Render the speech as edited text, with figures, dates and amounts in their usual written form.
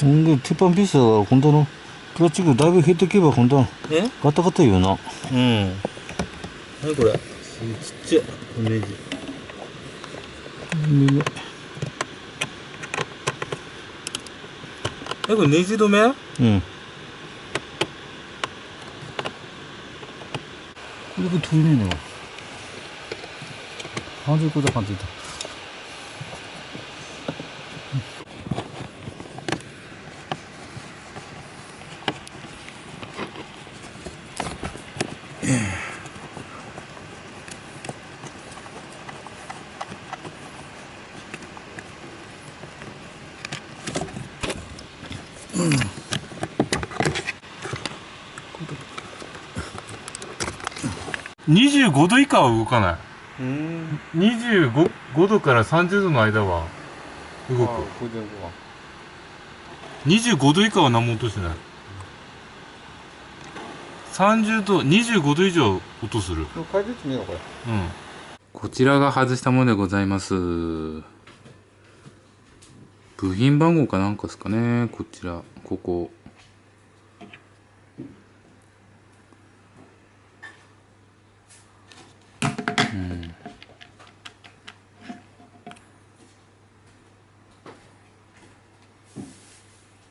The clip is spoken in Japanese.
근데 티판 비싸. 군다는 플라스틱だいぶ減ってけば군다. 예?ガタガタ言うな. 응. 아니 그래. 진짜 이미지. 이거 내지도매야? 응. 이거 둘이네. 한줄 꽂아 한줄다.25度以下は動かない。 25度から30度の間は動く。25度以下は何も音しない。30度、25度以上音する。解説見ようこれ。うん。こちらが外したものでございます。部品番号かなんかですかね。こちら、ここ。